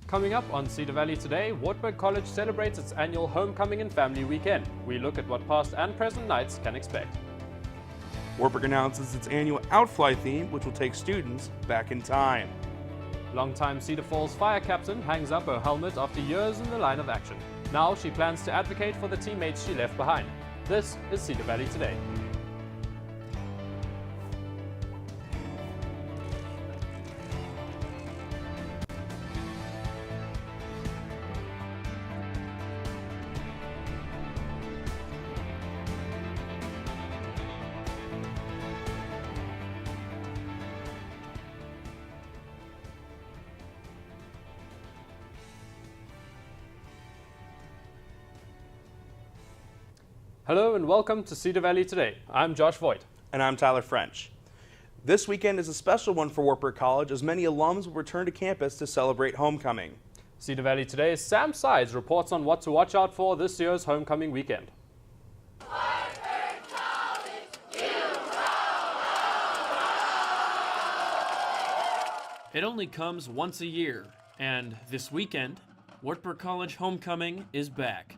Coming up on Cedar Valley today, Wartburg College celebrates its annual Homecoming and Family Weekend. We look at what past and present Knights can expect. Wartburg announces its annual Outfly theme, which will take students back in time. Longtime Cedar Falls fire captain hangs up her helmet after years in the line of action. Now she plans to advocate for the teammates she left behind. This is Cedar Valley Today. Hello and welcome to Cedar Valley Today. I'm Josh Voigt. And I'm Tyler French. This weekend is a special one for Wartburg College as many alums will return to campus to celebrate homecoming. Cedar Valley Today's Sam Sides reports on what to watch out for this year's homecoming weekend. It only comes once a year, and this weekend, Wartburg College homecoming is back.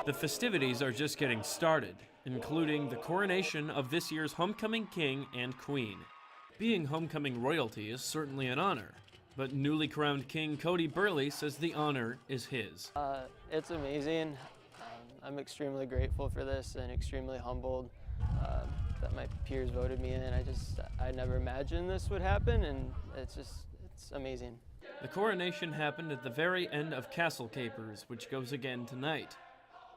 The festivities are just getting started, including the coronation of this year's homecoming king and queen. Being homecoming royalty is certainly an honor, but newly crowned King Cody Burley says the honor is his. It's amazing. I'm extremely grateful for this and extremely humbled that my peers voted me in. I never imagined this would happen, and it's amazing. The coronation happened at the very end of Castle Capers, which goes again tonight.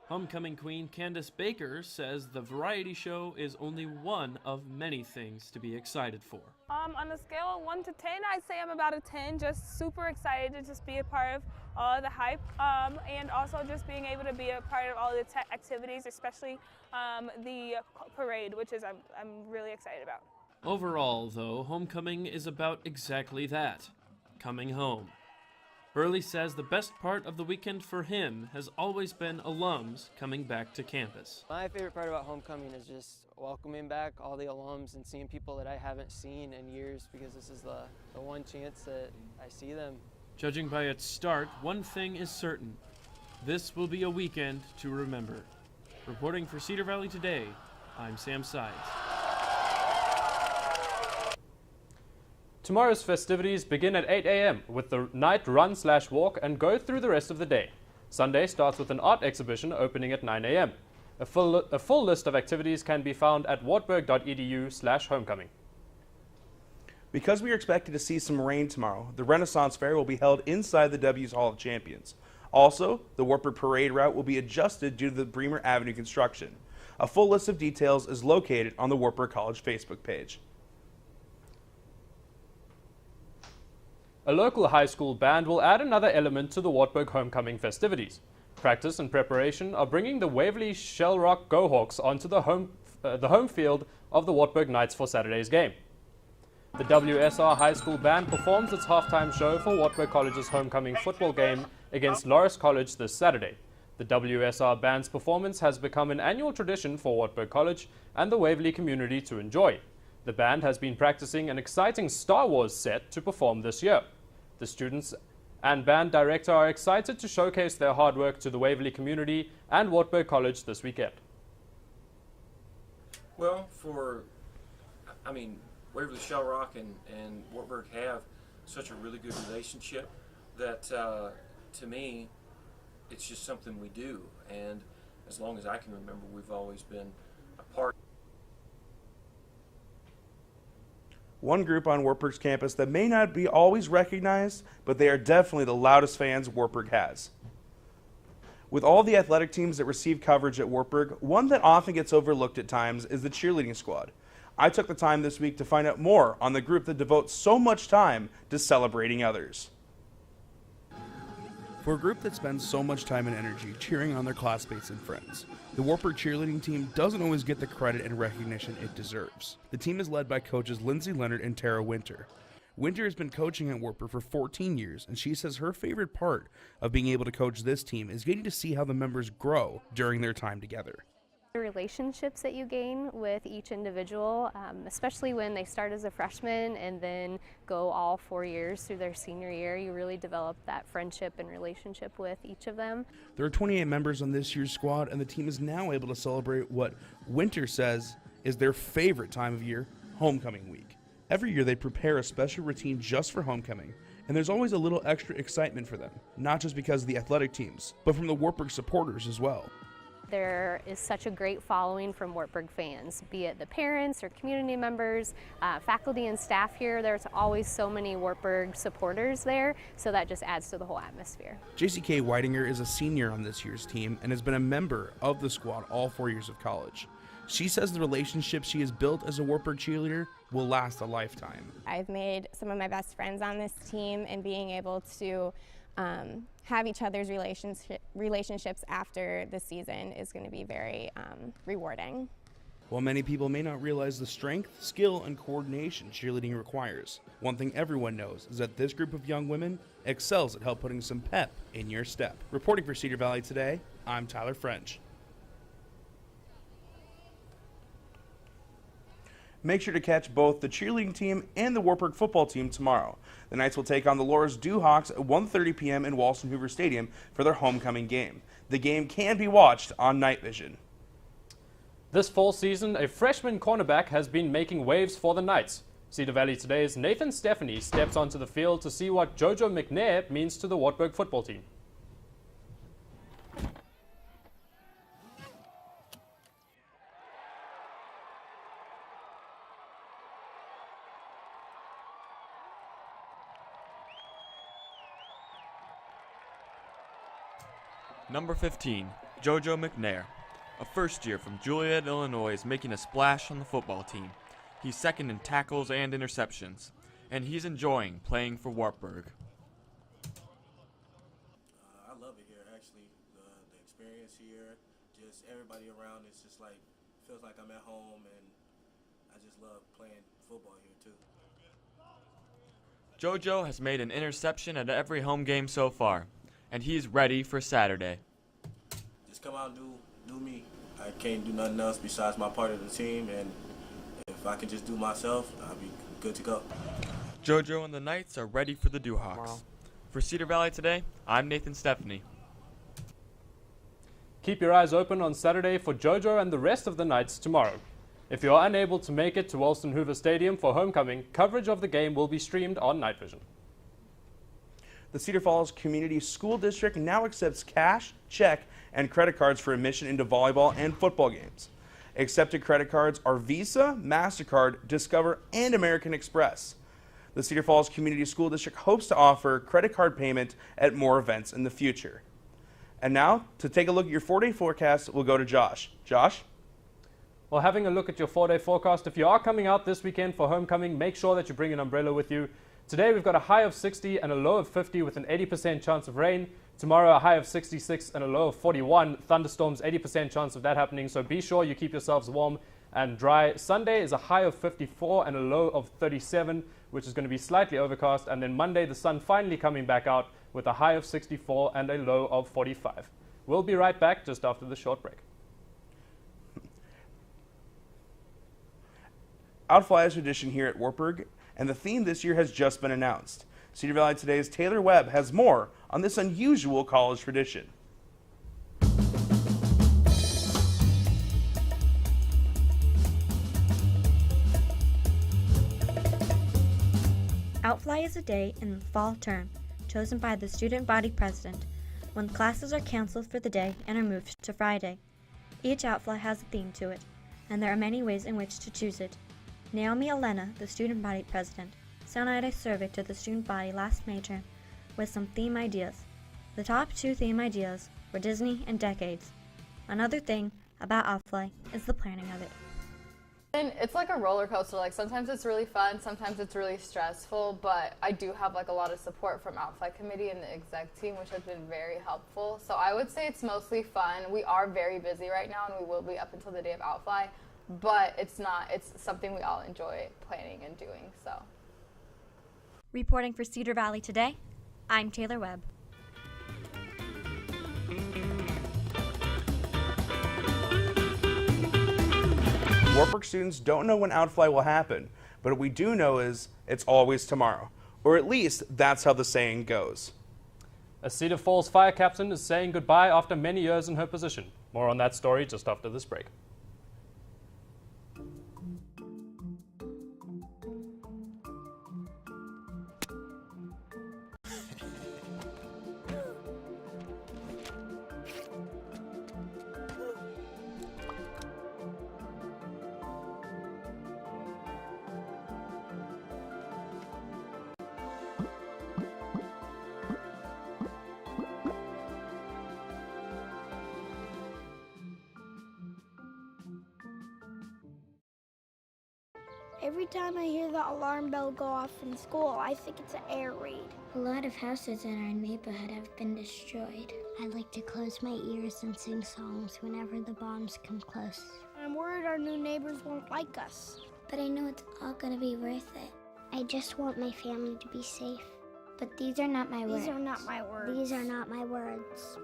Homecoming Queen Candace Baker says the variety show is only one of many things to be excited for. On a scale of 1 to 10, I'd say I'm about a 10. Just super excited to just be a part of the hype, and also just being able to be a part of all the activities, especially the parade, which is I'm really excited about. Overall, though, homecoming is about exactly that, coming home. Burley says the best part of the weekend for him has always been alums coming back to campus. My favorite part about homecoming is just welcoming back all the alums and seeing people that I haven't seen in years, because this is the one chance that I see them. Judging by its start, one thing is certain. This will be a weekend to remember. Reporting for Cedar Valley Today, I'm Sam Sides. Tomorrow's festivities begin at 8 a.m. with the night run/walk and go through the rest of the day. Sunday starts with an art exhibition opening at 9 a.m. A full list of activities can be found at wartburg.edu/homecoming. Because we are expected to see some rain tomorrow, the Renaissance Fair will be held inside the W's Hall of Champions. Also, the Wartburg Parade route will be adjusted due to the Bremer Avenue construction. A full list of details is located on the Wartburg College Facebook page. A local high school band will add another element to the Wartburg homecoming festivities. Practice and preparation are bringing the Waverly Shell Rock Go Hawks onto the home field of the Wartburg Knights for Saturday's game. The WSR High School Band performs its halftime show for Wartburg College's homecoming football game against Loris College this Saturday. The WSR Band's performance has become an annual tradition for Wartburg College and the Waverly community to enjoy. The band has been practicing an exciting Star Wars set to perform this year. The students and band director are excited to showcase their hard work to the Waverly community and Wartburg College this weekend. Well, Waverly Shell Rock and Wartburg have such a really good relationship that to me, it's just something we do. And as long as I can remember, we've always been a part. One group on Wartburg's campus that may not be always recognized, but they are definitely the loudest fans Wartburg has. With all the athletic teams that receive coverage at Wartburg, one that often gets overlooked at times is the cheerleading squad. I took the time this week to find out more on the group that devotes so much time to celebrating others. For a group that spends so much time and energy cheering on their classmates and friends, the Wartburg cheerleading team doesn't always get the credit and recognition it deserves. The team is led by coaches Lindsay Leonard and Tara Winter. Winter has been coaching at Wartburg for 14 years, and she says her favorite part of being able to coach this team is getting to see how the members grow during their time together. The relationships that you gain with each individual, especially when they start as a freshman and then go all 4 years through their senior year, you really develop that friendship and relationship with each of them. There are 28 members on this year's squad, and the team is now able to celebrate what Winter says is their favorite time of year, homecoming week. Every year they prepare a special routine just for homecoming, and there's always a little extra excitement for them, not just because of the athletic teams, but from the Wartburg supporters as well. There is such a great following from Wartburg fans, be it the parents or community members, faculty and staff here. There's always so many Wartburg supporters there, so that just adds to the whole atmosphere. JCK Whitinger is a senior on this year's team and has been a member of the squad all 4 years of college. She says the relationship she has built as a Wartburg cheerleader will last a lifetime. I've made some of my best friends on this team, and being able to have each other's relationships after the season is going to be very rewarding. While many people may not realize the strength, skill, and coordination cheerleading requires, one thing everyone knows is that this group of young women excels at help putting some pep in your step. Reporting for Cedar Valley Today, I'm Tyler French. Make sure to catch both the cheerleading team and the Wartburg football team tomorrow. The Knights will take on the Loras Dewhawks at 1:30 p.m. in Walston Hoover Stadium for their homecoming game. The game can be watched on Night Vision. This fall season, a freshman cornerback has been making waves for the Knights. Cedar Valley Today's Nathan Stephanie steps onto the field to see what Jojo McNair means to the Wartburg football team. Number 15, Jojo McNair. A first year from Juliet, Illinois, is making a splash on the football team. He's second in tackles and interceptions, and he's enjoying playing for Wartburg. I love it here, actually. The experience here, just everybody around, it's just like, feels like I'm at home, and I just love playing football here too. Jojo has made an interception at every home game so far, and he's ready for Saturday. Just come out and do me. I can't do nothing else besides my part of the team, and if I can just do myself, I'll be good to go. Jojo and the Knights are ready for the Dewhawks. Wow. For Cedar Valley Today, I'm Nathan Stephanie. Keep your eyes open on Saturday for Jojo and the rest of the Knights tomorrow. If you are unable to make it to Walston Hoover Stadium for homecoming, coverage of the game will be streamed on Night Vision. The Cedar Falls Community School District now accepts cash, check, and credit cards for admission into volleyball and football games. Accepted credit cards are Visa, MasterCard, Discover, and American Express. The Cedar Falls Community School District hopes to offer credit card payment at more events in the future. And now, to take a look at your 4-day forecast, we'll go to Josh. Josh? Well, having a look at your 4-day forecast, if you are coming out this weekend for homecoming, make sure that you bring an umbrella with you. Today we've got a high of 60 and a low of 50 with an 80% chance of rain. Tomorrow a high of 66 and a low of 41. Thunderstorms, 80% chance of that happening, so be sure you keep yourselves warm and dry. Sunday is a high of 54 and a low of 37, which is going to be slightly overcast. And then Monday, the sun finally coming back out with a high of 64 and a low of 45. We'll be right back just after the short break. Outfly is tradition here at Wartburg, and the theme this year has just been announced. Cedar Valley Today's Taylor Webb has more on this unusual college tradition. Outfly is a day in the fall term, chosen by the student body president, when classes are canceled for the day and are moved to Friday. Each Outfly has a theme to it, and there are many ways in which to choose it. Naomi Elena, the student body president, sent out a survey to the student body last May term with some theme ideas. The top 2 theme ideas were Disney and decades. Another thing about Outfly is the planning of it. And it's like a roller coaster. Like sometimes it's really fun, sometimes it's really stressful, but I do have like a lot of support from Outfly committee and the exec team, which has been very helpful. So I would say it's mostly fun. We are very busy right now, and we will be up until the day of Outfly, but it's something we all enjoy planning and doing. So. Reporting for Cedar Valley Today, I'm Taylor Webb. Wartburg students don't know when Outfly will happen, but what we do know is it's always tomorrow. Or at least that's how the saying goes. A Cedar Falls fire captain is saying goodbye after many years in her position. More on that story just after this break. Every time I hear the alarm bell go off in school, I think it's an air raid. A lot of houses in our neighborhood have been destroyed. I like to close my ears and sing songs whenever the bombs come close. I'm worried our new neighbors won't like us. But I know it's all gonna be worth it. I just want my family to be safe. But these are not my words. These are not my words. These are not my words.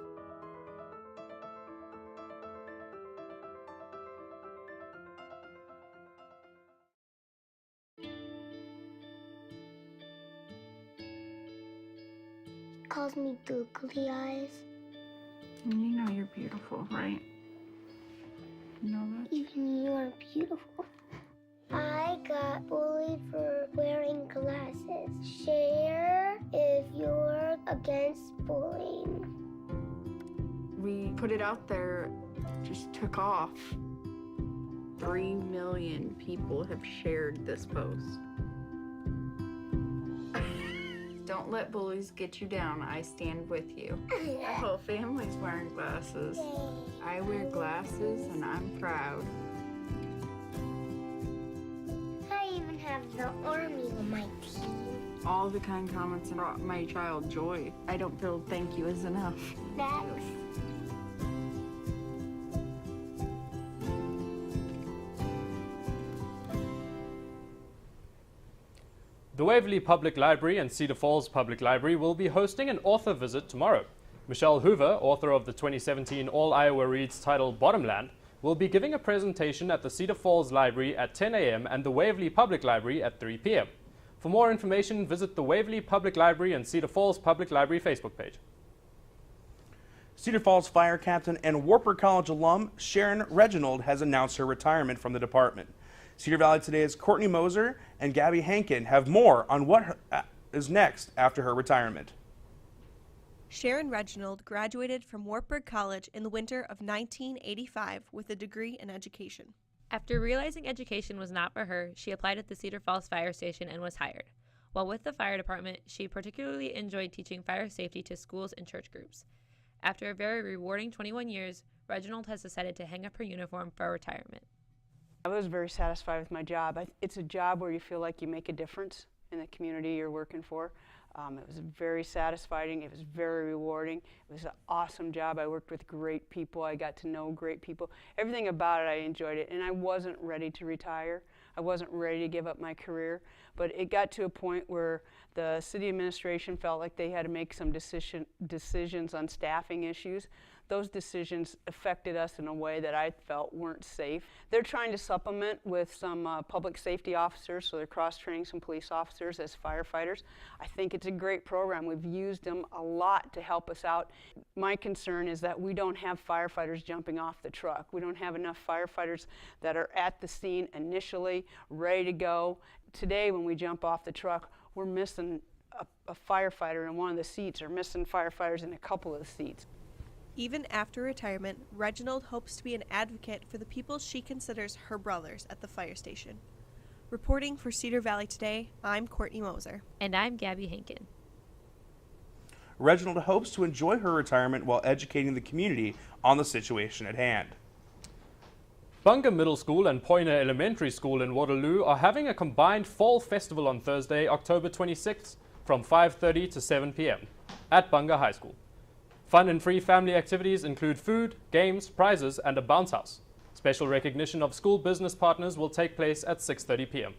Calls me googly eyes. You know you're beautiful, right? You know that? Even you are beautiful. I got bullied for wearing glasses. Share if you're against bullying. We put it out there, just took off. 3 million people have shared this post. Don't let bullies get you down. I stand with you. Our whole family's wearing glasses. I wear glasses and I'm proud. I even have the army on my team. All the kind comments brought my child joy. I don't feel thank you is enough. Thanks. The Waverly Public Library and Cedar Falls Public Library will be hosting an author visit tomorrow. Michelle Hoover, author of the 2017 All Iowa Reads title Bottomland, will be giving a presentation at the Cedar Falls Library at 10 a.m. and the Waverly Public Library at 3 p.m. For more information, visit the Waverly Public Library and Cedar Falls Public Library Facebook page. Cedar Falls fire captain and Wartburg College alum Sharon Reginald has announced her retirement from the department. Cedar Valley Today's Courtney Moser and Gabby Hankin have more on what is next after her retirement. Sharon Reginald graduated from Wartburg College in the winter of 1985 with a degree in education. After realizing education was not for her, she applied at the Cedar Falls Fire Station and was hired. While with the fire department, she particularly enjoyed teaching fire safety to schools and church groups. After a very rewarding 21 years, Reginald has decided to hang up her uniform for retirement. I was very satisfied with my job. It's a job where you feel like you make a difference in the community you're working for. It was very satisfying. It was very rewarding. It was an awesome job. I worked with great people. I got to know great people. Everything about it, I enjoyed it. And I wasn't ready to retire. I wasn't ready to give up my career. But it got to a point where the city administration felt like they had to make some decisions on staffing issues. Those decisions affected us in a way that I felt weren't safe. They're trying to supplement with some public safety officers, so they're cross-training some police officers as firefighters. I think it's a great program. We've used them a lot to help us out. My concern is that we don't have firefighters jumping off the truck. We don't have enough firefighters that are at the scene initially, ready to go. Today, when we jump off the truck, we're missing a firefighter in one of the seats or missing firefighters in a couple of the seats. Even after retirement, Reginald hopes to be an advocate for the people she considers her brothers at the fire station. Reporting for Cedar Valley Today, I'm Courtney Moser. And I'm Gabby Hankin. Reginald hopes to enjoy her retirement while educating the community on the situation at hand. Bunga Middle School and Poyner Elementary School in Waterloo are having a combined fall festival on Thursday, October 26th from 5:30 to 7 p.m. at Bunga High School. Fun and free family activities include food, games, prizes, and a bounce house. Special recognition of school business partners will take place at 6:30 p.m.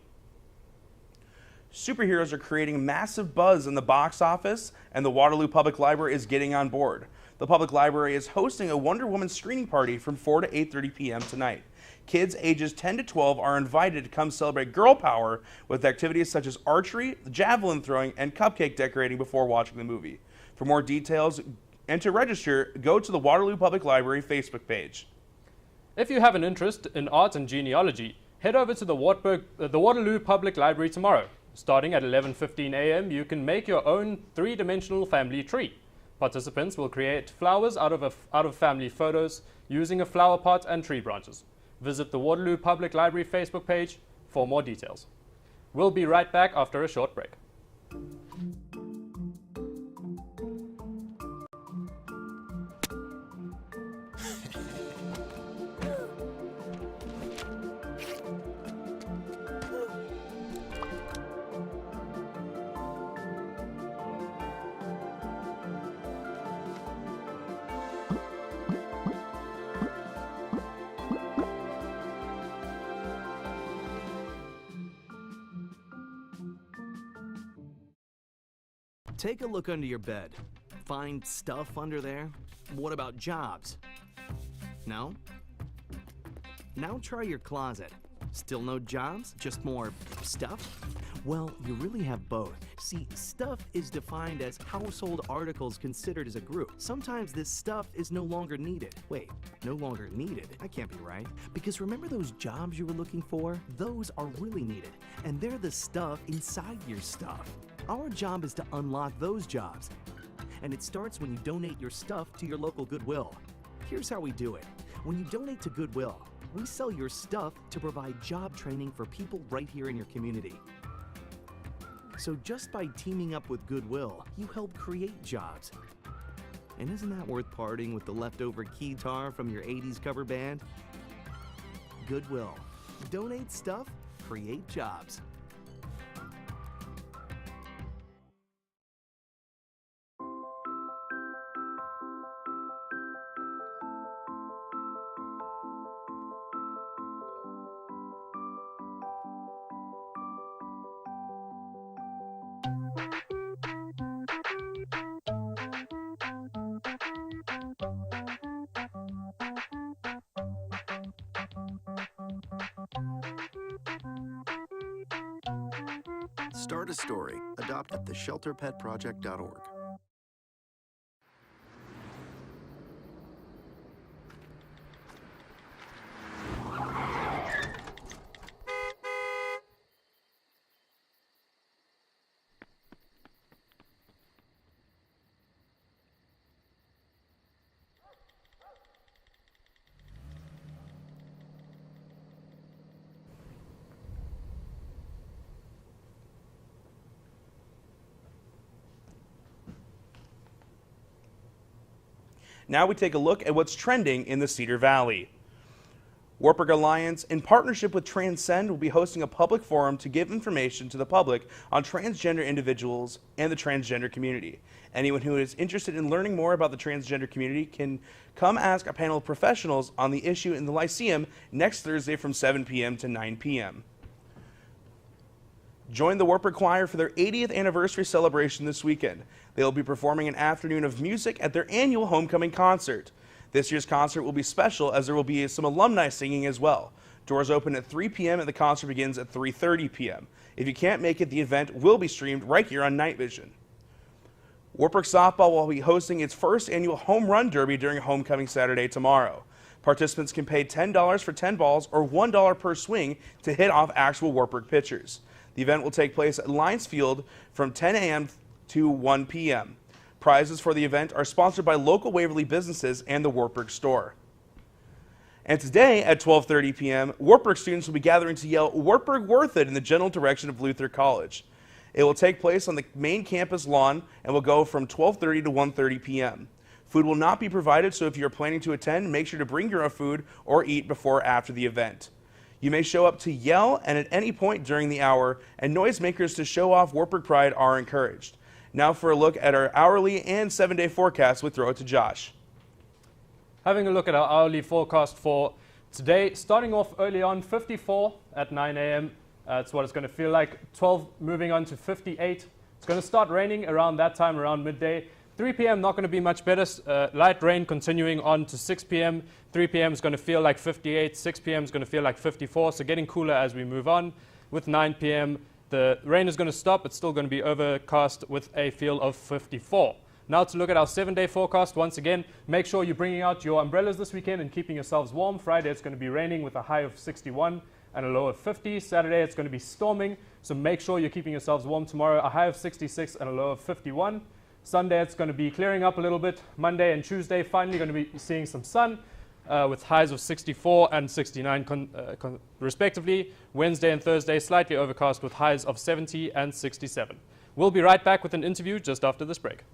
Superheroes are creating massive buzz in the box office, and the Waterloo Public Library is getting on board. The public library is hosting a Wonder Woman screening party from 4 to 8:30 p.m. tonight. Kids ages 10 to 12 are invited to come celebrate girl power with activities such as archery, javelin throwing, and cupcake decorating before watching the movie. For more details and to register, go to the Waterloo Public Library Facebook page. If you have an interest in art and genealogy, head over to the Waterloo Public Library tomorrow. Starting at 11:15 a.m., you can make your own three-dimensional family tree. Participants will create flowers out of family photos using a flower pot and tree branches. Visit the Waterloo Public Library Facebook page for more details. We'll be right back after a short break. Take a look under your bed. Find stuff under there? What about jobs? No? Now try your closet. Still no jobs? Just more stuff? Well, you really have both. See, stuff is defined as household articles considered as a group. Sometimes this stuff is no longer needed. Wait, no longer needed? That can't be right. Because remember those jobs you were looking for? Those are really needed, and they're the stuff inside your stuff. Our job is to unlock those jobs, and it starts when you donate your stuff to your local Goodwill. Here's how we do it. When you donate to Goodwill, we sell your stuff to provide job training for people right here in your community. So just by teaming up with Goodwill, you help create jobs. And isn't that worth parting with the leftover keytar from your 80s cover band? Goodwill. Donate stuff, create jobs. Start a story. Adopt at theshelterpetproject.org. Now we take a look at what's trending in the Cedar Valley. Wartburg Alliance, in partnership with Transcend, will be hosting a public forum to give information to the public on transgender individuals and the transgender community. Anyone who is interested in learning more about the transgender community can come ask a panel of professionals on the issue in the Lyceum next Thursday from 7 p.m. to 9 p.m. Join the Wartburg Choir for their 80th anniversary celebration this weekend. They will be performing an afternoon of music at their annual homecoming concert. This year's concert will be special as there will be some alumni singing as well. Doors open at 3 p.m. and the concert begins at 3:30 p.m. If you can't make it, the event will be streamed right here on Night Vision. Wartburg Softball will be hosting its first annual Home Run Derby during Homecoming Saturday tomorrow. Participants can pay $10 for 10 balls or $1 per swing to hit off actual Wartburg pitchers. The event will take place at Lions Field from 10 a.m. to 1 p.m. Prizes for the event are sponsored by local Waverly businesses and the Wartburg store. And today at 12:30 p.m., Wartburg students will be gathering to yell "Wartburg Worth It" in the general direction of Luther College. It will take place on the main campus lawn and will go from 12:30 to 1:30 p.m. Food will not be provided, so if you're planning to attend, make sure to bring your own food or eat before or after the event. You may show up to yell and at any point during the hour, and noisemakers to show off Wartburg pride are encouraged. Now for a look at our hourly and 7-day forecast, we throw it to Josh. Having a look at our hourly forecast for today, starting off early on, 54 at 9 a.m. That's what it's going to feel like. 12 moving on to 58. It's going to start raining around that time, around midday. 3 p.m. not going to be much better. Light rain continuing on to 6 p.m. 3 p.m. is going to feel like 58. 6 p.m. is going to feel like 54. So getting cooler as we move on. With 9 p.m., the rain is going to stop. It's still going to be overcast with a feel of 54. Now to look at our 7-day forecast. Once again, make sure you're bringing out your umbrellas this weekend and keeping yourselves warm. Friday, it's going to be raining with a high of 61 and a low of 50. Saturday, it's going to be storming. So make sure you're keeping yourselves warm tomorrow. A high of 66 and a low of 51. Sunday, it's going to be clearing up a little bit. Monday and Tuesday, finally going to be seeing some sun with highs of 64 and 69 respectively. Wednesday and Thursday, slightly overcast with highs of 70 and 67. We'll be right back with an interview just after this break.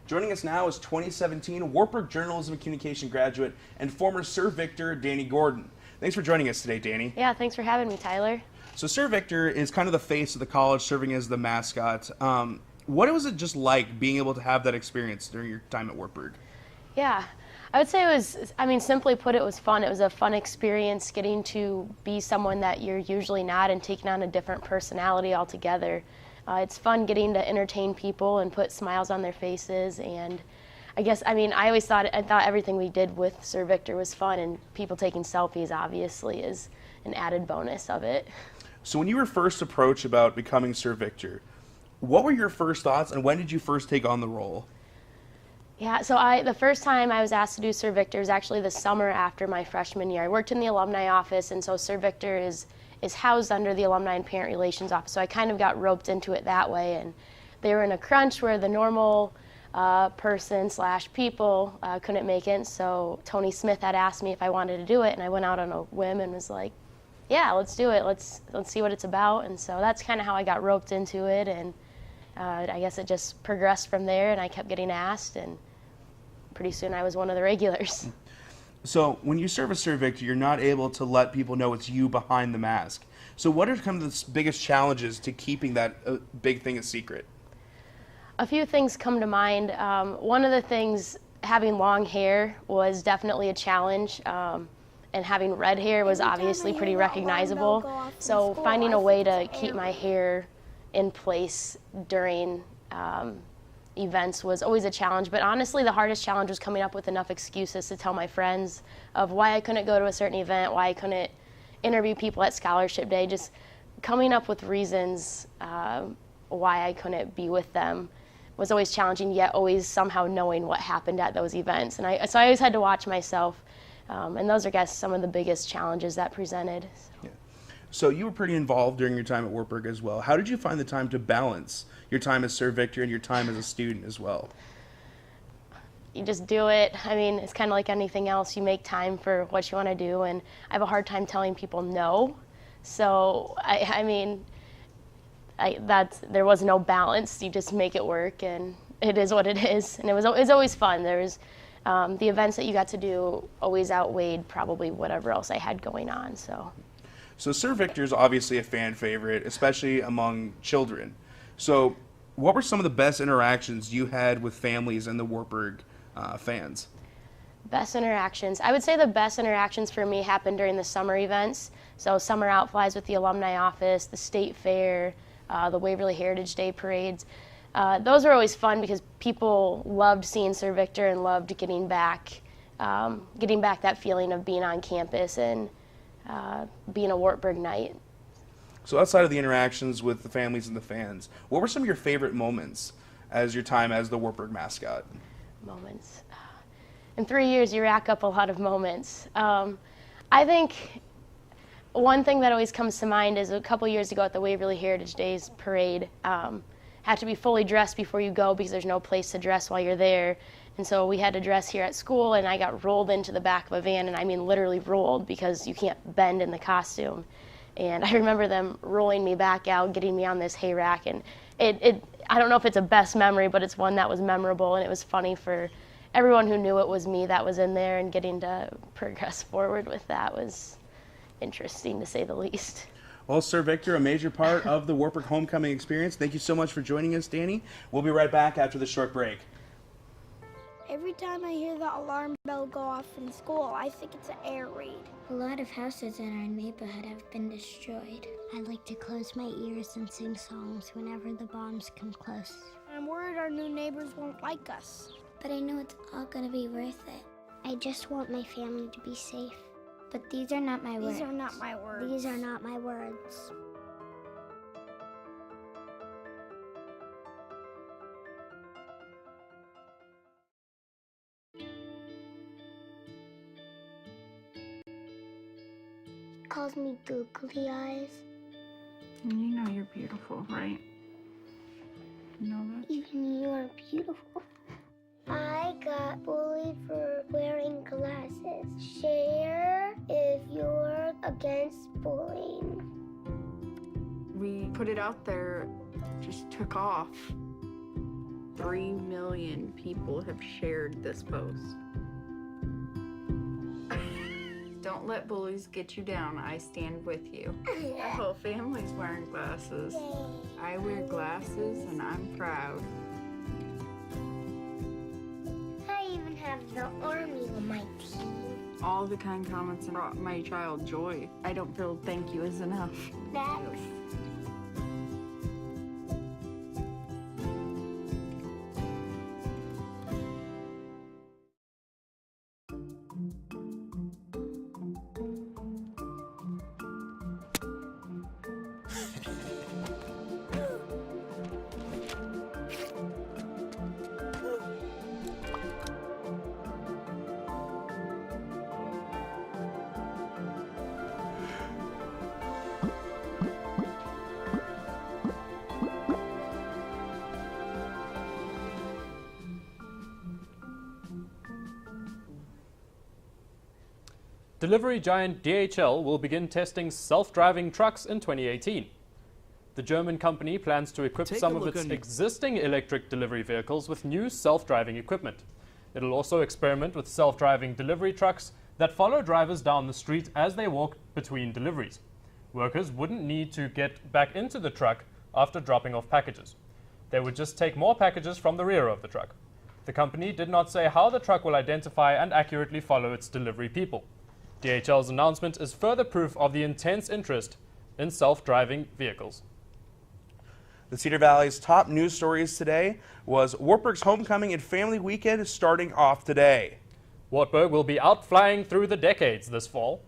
Joining us now is 2017 Wartburg Journalism and Communication graduate and former Sir Victor Danny Gordon. Thanks for joining us today, Danny. Yeah, thanks for having me, Tyler. So Sir Victor is kind of the face of the college, serving as the mascot. What was it just like being able to have that experience during your time at Wartburg? Yeah, I would say it was, simply put, it was fun. It was a fun experience getting to be someone that you're usually not and taking on a different personality altogether. It's fun getting to entertain people and put smiles on their faces, and I thought everything we did with Sir Victor was fun, and people taking selfies obviously is an added bonus of it. So when you were first approached about becoming Sir Victor, what were your first thoughts, and when did you first take on the role? Yeah, so the first time I was asked to do Sir Victor was actually the summer after my freshman year. I worked in the alumni office, and so Sir Victor is housed under the Alumni and Parent Relations Office, so I kind of got roped into it that way, and they were in a crunch where the normal person/people couldn't make it, so Tony Smith had asked me if I wanted to do it, and I went out on a whim and was like, yeah, let's do it, let's see what it's about, and so that's kind of how I got roped into it, and I guess it just progressed from there, and I kept getting asked, and pretty soon I was one of the regulars. So when you serve as Sir Victor, you're not able to let people know it's you behind the mask. So what are kind of the biggest challenges to keeping that big thing a secret? A few things come to mind. One of the things, having long hair was definitely a challenge, and having red hair was obviously pretty recognizable. So finding a way to keep my hair in place during events was always a challenge, but honestly the hardest challenge was coming up with enough excuses to tell my friends of why I couldn't go to a certain event, why I couldn't interview people at Scholarship Day, just coming up with reasons why I couldn't be with them was always challenging, yet always somehow knowing what happened at those events. And so I always had to watch myself, and those are, I guess, some of the biggest challenges that presented. Yeah. So you were pretty involved during your time at Wartburg as well. How did you find the time to balance your time as Sir Victor and your time as a student as well? You just do it. I mean, it's kind of like anything else. You make time for what you want to do, and I have a hard time telling people no. So, there was no balance. You just make it work, and it is what it is. And it was always fun. There was the events that you got to do always outweighed probably whatever else I had going on. So Sir Victor's obviously a fan favorite, especially among children. So what were some of the best interactions you had with families and the Wartburg fans? Best interactions. I would say the best interactions for me happened during the summer events. So summer outflies with the alumni office, the state fair, the Waverly Heritage Day parades. Those were always fun because people loved seeing Sir Victor and loved getting back that feeling of being on campus and being a Wartburg night. So outside of the interactions with the families and the fans, what were some of your favorite moments as your time as the Wartburg mascot? Moments. In 3 years, you rack up a lot of moments. I think one thing that always comes to mind is a couple years ago at the Waverly Heritage Days parade, had to be fully dressed before you go because there's no place to dress while you're there. And so we had to dress here at school, and I got rolled into the back of a van, and I mean literally rolled because you can't bend in the costume. And I remember them rolling me back out, getting me on this hay rack, and I don't know if it's a best memory, but it's one that was memorable, and it was funny for everyone who knew it was me that was in there, and getting to progress forward with that was interesting to say the least. Well, Sir Victor, a major part of the Wartburg homecoming experience. Thank you so much for joining us, Danny. We'll be right back after this short break. Every time I hear the alarm bell go off in school, I think it's an air raid. A lot of houses in our neighborhood have been destroyed. I like to close my ears and sing songs whenever the bombs come close. I'm worried our new neighbors won't like us. But I know it's all gonna be worth it. I just want my family to be safe. But these are not my words. These are not my words. These are not my words. Calls me googly eyes. You know you're beautiful, right? You know that? Even you're beautiful. I got bullied for wearing glasses. Share if you're against bullying. We put it out there, just took off. 3 million people have shared this post. Don't let bullies get you down. I stand with you. The whole family's wearing glasses. I wear glasses and I'm proud. I even have the army on my team. All the kind comments brought my child joy. I don't feel thank you is enough. Thanks. Delivery giant DHL will begin testing self-driving trucks in 2018. The German company plans to equip some of its existing electric delivery vehicles with new self-driving equipment. It'll also experiment with self-driving delivery trucks that follow drivers down the street as they walk between deliveries. Workers wouldn't need to get back into the truck after dropping off packages. They would just take more packages from the rear of the truck. The company did not say how the truck will identify and accurately follow its delivery people. DHL's announcement is further proof of the intense interest in self-driving vehicles. The Cedar Valley's top news stories today was Wartburg's homecoming and family weekend starting off today. Wartburg will be out flying through the decades this fall.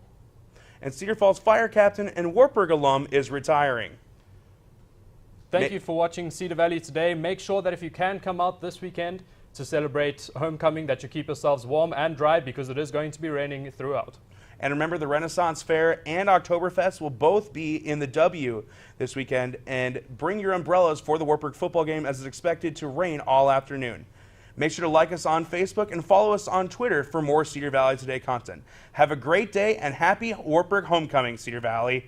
And Cedar Falls fire captain and Wartburg alum is retiring. Thank you for watching Cedar Valley today. Make sure that if you can come out this weekend to celebrate homecoming, that you keep yourselves warm and dry because it is going to be raining throughout. And remember, the Renaissance Fair and Oktoberfest will both be in the W this weekend. And bring your umbrellas for the Wartburg football game, as it's expected to rain all afternoon. Make sure to like us on Facebook and follow us on Twitter for more Cedar Valley Today content. Have a great day and happy Wartburg homecoming, Cedar Valley.